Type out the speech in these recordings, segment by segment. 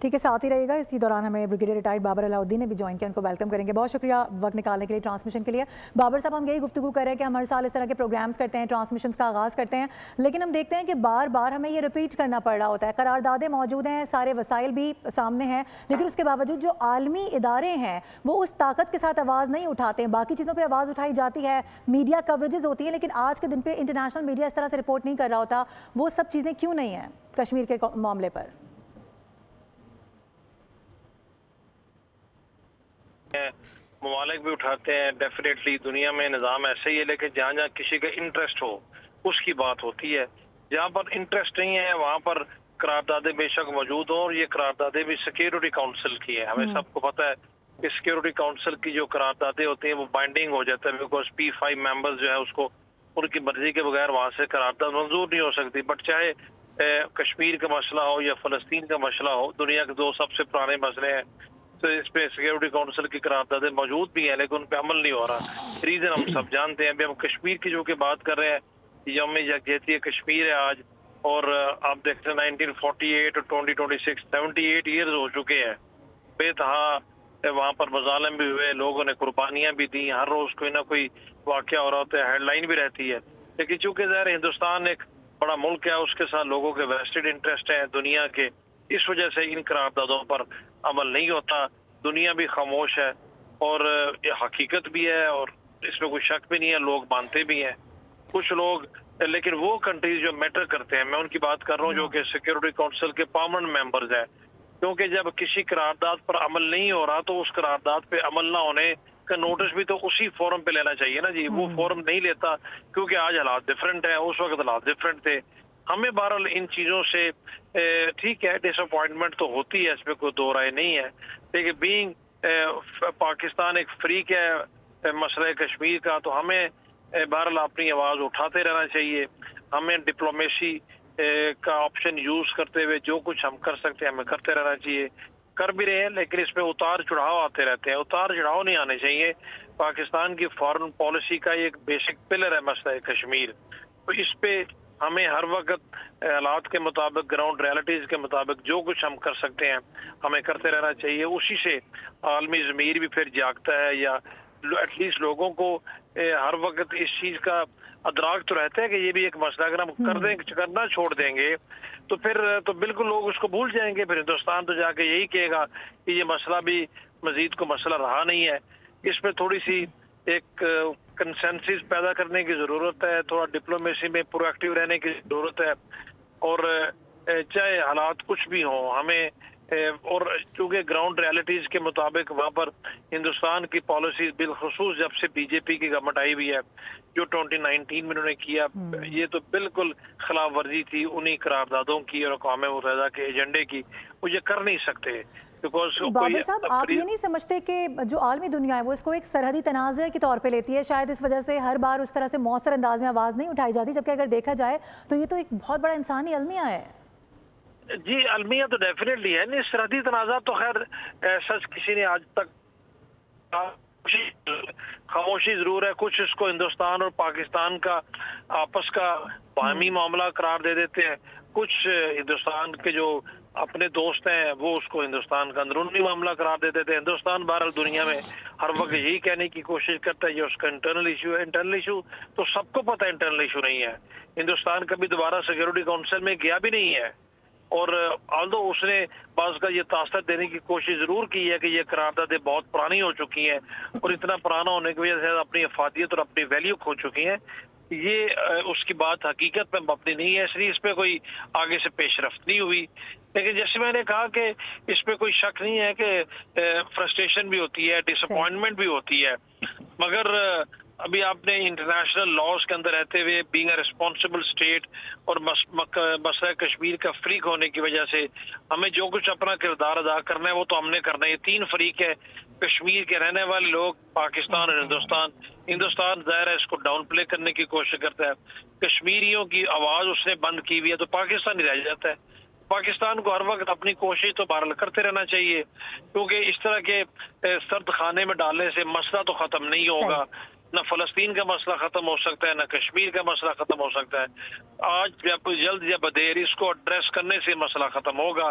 ٹھیک ہے، ساتھ ہی رہے گا. اسی دوران ہمیں بریگیڈیئر ریٹائرڈ بابر علاؤالدین نے بھی جوائن کیا، ان کو ویلکم کریں گے. بہت شکریہ وقت نکالنے کے لیے ٹرانسمیشن کے لیے. بابر صاحب، ہم یہی گفتگو کر رہے ہیں کہ ہم ہر سال اس طرح کے پروگرامز کرتے ہیں، ٹرانسمیشنز کا آغاز کرتے ہیں، لیکن ہم دیکھتے ہیں کہ بار بار ہمیں یہ ریپیٹ کرنا پڑ رہا ہوتا ہے. قراردادیں موجود ہیں، سارے وسائل بھی سامنے ہیں، لیکن اس کے باوجود جو عالمی ادارے ہیں وہ اس طاقت کے ساتھ آواز نہیں اٹھاتے ہیں. باقی چیزوں پہ آواز اٹھائی جاتی ہے، میڈیا کوریجز ہوتی ہیں، لیکن آج کے دن پہ انٹرنیشنل میڈیا اس طرح سے رپورٹ نہیں کر رہا ہوتا. وہ سب چیزیں کیوں نہیں ہیں کشمیر کے معاملے پر؟ ممالک بھی اٹھاتے ہیں. ڈیفینیٹلی دنیا میں نظام ایسا ہی ہے، لیکن جہاں جہاں کسی کا انٹرسٹ ہو اس کی بات ہوتی ہے. جہاں پر انٹرسٹ نہیں ہے وہاں پر قراردادیں بے شک موجود ہوں، اور یہ قراردادیں بھی سیکیورٹی کاؤنسل کی ہے. ہمیں سب کو پتہ ہے کہ سیکیورٹی کاؤنسل کی جو قراردادیں ہوتی ہیں وہ بائنڈنگ ہو جاتا ہے، بیکاز P5 ممبرز جو ہے اس کو ان کی مرضی کے بغیر وہاں سے قرارداد منظور نہیں ہو سکتی. بٹ چاہے کشمیر کا مسئلہ ہو یا فلسطین کا مسئلہ ہو، دنیا کے دو سب سے پرانے مسئلے ہیں، تو اس پہ سیکیورٹی کاؤنسل کی قراردادیں موجود بھی ہیں، لیکن ان پہ عمل نہیں ہو رہا. ریزن ہم سب جانتے ہیں. ابھی ہم کشمیر کی جو کہ بات کر رہے ہیں، یوم یکجہتی کشمیر ہے آج، اور آپ دیکھتے ہیں 1948 اور 2026 78 ایئرز ہو چکے ہیں. بے تہا وہاں پر مظالم بھی ہوئے، لوگوں نے قربانیاں بھی دی، ہر روز کوئی نہ کوئی واقعہ ہو رہا ہوتا ہے، ہیڈ لائن بھی رہتی ہے. لیکن چونکہ ظاہر ہندوستان ایک بڑا ملک ہے، اس کے ساتھ لوگوں کے ویسٹڈ انٹرسٹ ہیں دنیا کے، اس وجہ سے ان قراردادوں پر عمل نہیں ہوتا. دنیا بھی خاموش ہے، اور یہ حقیقت بھی ہے، اور اس میں کوئی شک بھی نہیں ہے، لوگ مانتے بھی ہیں کچھ لوگ. لیکن وہ کنٹریز جو میٹر کرتے ہیں، میں ان کی بات کر رہا ہوں جو کہ سیکیورٹی کاؤنسل کے پرماننٹ ممبرز ہیں، کیونکہ جب کسی قرارداد پر عمل نہیں ہو رہا تو اس قرارداد پہ عمل نہ ہونے کا نوٹس بھی تو اسی فورم پہ لینا چاہیے نا جی. وہ فورم نہیں لیتا کیونکہ آج حالات ڈفرینٹ ہیں، اس وقت حالات ڈفرینٹ تھے. ہمیں بہرحال ان چیزوں سے ٹھیک ہے ڈس اپوائنٹمنٹ تو ہوتی ہے، اس پہ کوئی دو رائے نہیں ہے، لیکن بینگ پاکستان ایک فریق ہے مسئلہ کشمیر کا، تو ہمیں بہرحال اپنی آواز اٹھاتے رہنا چاہیے. ہمیں ڈپلومیسی کا آپشن یوز کرتے ہوئے جو کچھ ہم کر سکتے ہیں ہمیں کرتے رہنا چاہیے. کر بھی رہے ہیں، لیکن اس میں اتار چڑھاؤ آتے رہتے ہیں. اتار چڑھاؤ نہیں آنے چاہیے. پاکستان کی فارن پالیسی کا ایک بیسک پلر ہے مسئلہ کشمیر، تو اس پہ ہمیں ہر وقت حالات کے مطابق، گراؤنڈ ریالٹیز کے مطابق جو کچھ ہم کر سکتے ہیں ہمیں کرتے رہنا چاہیے. اسی سے عالمی ضمیر بھی پھر جاگتا ہے، یا ایٹ لیسٹ لوگوں کو ہر وقت اس چیز کا ادراک تو رہتا ہے کہ یہ بھی ایک مسئلہ. اگر ہم کرنا چھوڑ دیں گے تو پھر تو بالکل لوگ اس کو بھول جائیں گے. پھر ہندوستان تو جا کے یہی کہے گا کہ یہ مسئلہ بھی مزید کو مسئلہ رہا نہیں ہے. اس میں تھوڑی سی ایک کنسنسس پیدا کرنے کی ضرورت ہے، تھوڑا ڈپلومیسی میں پرو ایکٹیو رہنے کی ضرورت ہے. اور چاہے حالات کچھ بھی ہوں ہمیں، اور چونکہ گراؤنڈ ریالٹیز کے مطابق وہاں پر ہندوستان کی پالیسیز بالخصوص جب سے بی جے پی کی گورنمنٹ آئی ہوئی ہے، جو 2019 میں انہوں نے کیا، یہ تو بالکل خلاف ورزی تھی انہی قراردادوں کی اور اقوام متحدہ کے ایجنڈے کی. وہ یہ کر نہیں سکتے. بابر صاحب، آپ یہ نہیں سمجھتے کہ جو عالمی دنیا ہے وہ اس کو ایک سرحدی تنازع کے طور پہ لیتی ہے؟ شاید اس وجہ سے ہر بار اس طرح سے مؤثر انداز میں آواز نہیں اٹھائی جاتی، جبکہ اگر دیکھا جائے تو یہ تو ایک بہت بڑا انسانی المیہ ہے. جی المیہ تو ڈیفینیٹلی ہے. نہیں، سرحدی تنازع تو خیر سچ کسی نے آج تک خاموشی ضرور ہے. کچھ اس کو ہندوستان اور پاکستان کا آپس کا باہمی معاملہ قرار دے دیتے ہیں، کچھ ہندوستان کے جو اپنے دوست ہیں وہ اس کو ہندوستان کا اندرونی معاملہ قرار دے دیتے ہیں. ہندوستان بہرحال دنیا میں ہر وقت یہی کہنے کی کوشش کرتا ہے یہ اس کا انٹرنل ایشو ہے. انٹرنل ایشو تو سب کو پتہ ہے انٹرنل ایشو نہیں ہے. ہندوستان کبھی دوبارہ سیکیورٹی کاؤنسل میں گیا بھی نہیں ہے، اور آلدو اس نے بعض کا یہ تاثر دینے کی کوشش ضرور کی ہے کہ یہ قراردادیں بہت پرانی ہو چکی ہیں، اور اتنا پرانا ہونے کی وجہ سے اپنی افادیت اور اپنی ویلیو کھو چکی ہیں. یہ اس کی بات حقیقت میں مبنی نہیں ہے، اس لیے اس پہ کوئی آگے سے پیش رفت نہیں ہوئی. لیکن جیسے میں نے کہا کہ اس پہ کوئی شک نہیں ہے کہ فرسٹریشن بھی ہوتی ہے، ڈس اپوائنٹمنٹ بھی ہوتی ہے، مگر ابھی آپ نے انٹرنیشنل لاز کے اندر رہتے ہوئے بینگ اے ریسپانسبل اسٹیٹ اور مسئلہ کشمیر کا فریق ہونے کی وجہ سے ہمیں جو کچھ اپنا کردار ادا کرنا ہے وہ تو ہم نے کرنا ہے. یہ تین فریق ہے، کشمیر کے رہنے والے لوگ، پاکستان اور ہندوستان. ہندوستان ظاہر ہے اس کو ڈاؤن پلے کرنے کی کوشش کرتا ہے، کشمیریوں کی آواز اس نے بند کی ہوئی ہے، تو پاکستان ہی رہ جاتا ہے. پاکستان کو ہر وقت اپنی کوشش تو بہرحال کرتے رہنا چاہیے، کیونکہ اس طرح کے سرد خانے میں ڈالنے سے مسئلہ تو ختم نہیں ہوگا. نہ فلسطین کا مسئلہ ختم ہو سکتا ہے، نہ کشمیر کا مسئلہ ختم ہو سکتا ہے. آج جب جلد یا بدیر اس کو ایڈریس کرنے سے مسئلہ ختم ہوگا.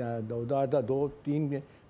2002-3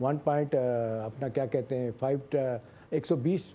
120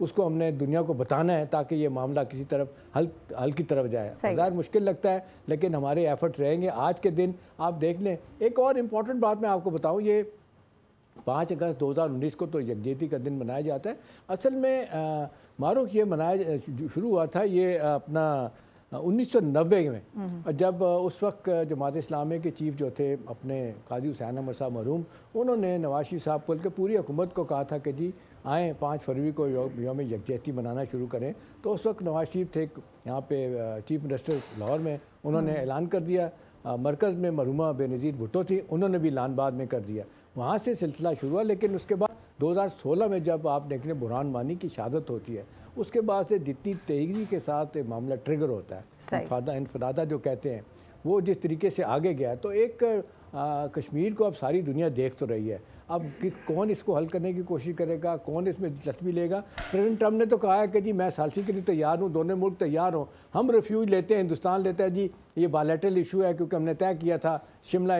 اس کو ہم نے دنیا کو بتانا ہے تاکہ یہ معاملہ کسی طرف حل کی طرف جائے. ظاہر مشکل لگتا ہے لیکن ہمارے ایفرٹ رہیں گے. آج کے دن آپ دیکھ لیں, ایک اور امپورٹنٹ بات میں آپ کو بتاؤں, یہ 5 اگست 2019 کو تو یکجہتی کا دن منایا جاتا ہے. اصل میں معروف یہ منایا شروع ہوا تھا یہ اپنا 1990 میں, جب اس وقت جماعت اسلامی کے چیف جو تھے اپنے قاضی حسین احمد صاحب مرحوم, انہوں نے نواز شریف صاحب کو بلکہ پوری حکومت کو کہا تھا کہ جی آئیں 5 فروری کو یوم یکجہتی منانا شروع کریں. تو اس وقت نواز شریف تھے یہاں پہ چیف منسٹر لاہور میں, انہوں نے اعلان کر دیا. مرکز میں مرحومہ بے نظیر بھٹو تھی, انہوں نے بھی اعلان بعد میں کر دیا. وہاں سے سلسلہ شروع ہوا. لیکن اس کے بعد 2016 میں جب آپ دیکھ لیں برہان وانی کی شہادت ہوتی ہے, اس کے بعد سے جتنی تیزی کے ساتھ معاملہ ٹریگر ہوتا ہے, انفرادہ جو کہتے ہیں, وہ جس طریقے سے آگے گیا ہے, تو ایک کشمیر کو اب ساری دنیا دیکھ تو رہی ہے. اب کون اس کو حل کرنے کی کوشش کرے گا, کون اس میں دلچسپی لے گا. پریزیڈنٹ ٹرمپ نے تو کہا ہے کہ جی میں ثالثی کے لیے تیار ہوں, دونوں ملک تیار ہوں, ہم ریفیوج لیتے ہیں, ہندوستان لیتا ہے جی یہ بائیلیٹرل ایشو ہے کیونکہ ہم نے طے کیا تھا شملہ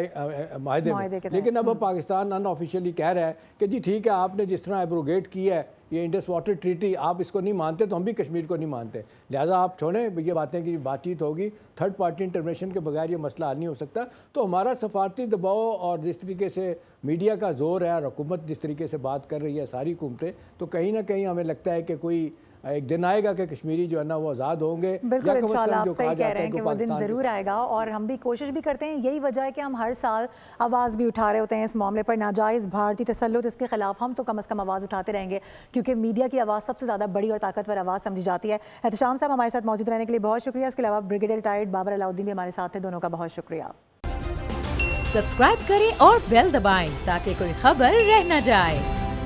معاہدے میں. لیکن اب پاکستان ان آفیشیلی کہہ رہا ہے کہ جی ٹھیک ہے, آپ نے جس طرح ایبروگیٹ کیا ہے یہ انڈس واٹر ٹریٹی, آپ اس کو نہیں مانتے تو ہم بھی کشمیر کو نہیں مانتے, لہٰذا آپ چھوڑیں یہ باتیں کہ بات چیت ہوگی, تھرڈ پارٹی انٹرونیشن کے بغیر یہ مسئلہ حل نہیں ہو سکتا. تو ہمارا سفارتی دباؤ اور جس طریقے سے میڈیا کا زور ہے اور حکومت جس طریقے سے بات کر رہی ہے ساری حکومتیں, تو کہیں نہ کہیں ہمیں لگتا ہے کہ کوئی ایک دن آئے گا کہ کشمیری جو ہے نا وہ آزاد ہوں گے. بالکل انشاءاللہ آپ صحیح کہہ رہے ہیں کہ وہ دن ضرور آئے گا, اور ہم بھی کوشش بھی کرتے ہیں. یہی وجہ ہے کہ ہم ہر سال آواز بھی اٹھا رہے ہوتے ہیں اس معاملے پر. ناجائز بھارتی تسلط اس کے خلاف ہم تو کم از کم آواز اٹھاتے رہیں گے, کیونکہ میڈیا کی آواز سب سے زیادہ بڑی اور طاقتور آواز سمجھی جاتی ہے. احتشام صاحب ہمارے ساتھ موجود رہنے کے لیے بہت شکریہ. اس کے علاوہ بریگیڈیئر ریٹائرڈ بابر علاؤالدین بھی ہمارے ساتھ ہیں, دونوں کا بہت شکریہ. سبسکرائب کریں اور بیل دبائیں تاکہ کوئی خبر رہ نہ جائے.